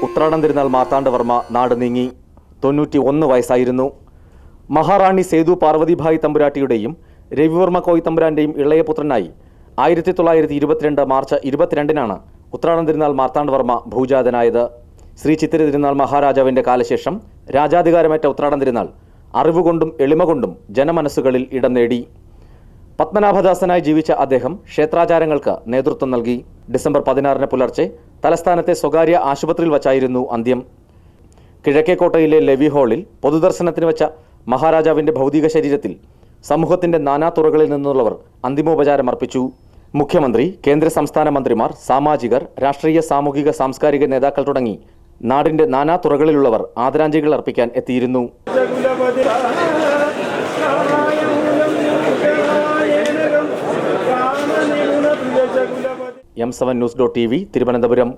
ഉത്രാടം തിരുനാൾ മാർത്താണ്ഡവർമ്മ നാട് നീങ്ങി. 91 വയസ്സായിരുന്നു. മഹാറാണി സേതു പാർവതിഭായ് തമ്പുരാട്ടിയുടെയും രവിവർമ്മ കോയ് തമ്പുരാന്റെയും ഇളയ പുത്രനായി 1922 മാർച്ച് 22-നാണ് ഉത്രാടം തിരുനാൾ മാർത്താണ്ഡവർമ്മ ഭൂജാതനായത്. ശ്രീ ചിത്തിര തിരുനാൾ മഹാരാജാവിന്റെ കാലശേഷം രാജാധികാരമേറ്റ ഉത്രാടം തിരുനാൾ അറിവുകൊണ്ടും എളിമ കൊണ്ടും ജനമനസ്സുകളിൽ ഇടം നേടി. പത്മനാഭദാസനായി ജീവിച്ച അദ്ദേഹം ക്ഷേത്രാചാരങ്ങൾക്ക് നേതൃത്വം നൽകി. ഡിസംബർ 16-ന് പുലർച്ചെ തലസ്ഥാനത്തെ സ്വകാര്യ ആശുപത്രിയിൽ വച്ചായിരുന്നു അന്ത്യം. കിഴക്കേക്കോട്ടയിലെ ലെവി ഹാളിൽ പൊതുദർശനത്തിന് വെച്ച മഹാരാജാവിന്റെ ഭൗതിക ശരീരത്തിൽ സമൂഹത്തിന്റെ നാനാതുറകളിൽ നിന്നുള്ളവർ അന്തിമോപചാരം അർപ്പിച്ചു. മുഖ്യമന്ത്രി, കേന്ദ്ര സംസ്ഥാന മന്ത്രിമാർ, സാമാജികർ, രാഷ്ട്രീയ, സാമൂഹിക, സാംസ്കാരിക നേതാക്കൾ തുടങ്ങി നാടിന്റെ നാനാതുറകളിലുള്ളവർ ആദരാഞ്ജലികൾ അർപ്പിക്കാൻ എത്തിയിരുന്നു. M7 News.TV, Thiruvananthapuram.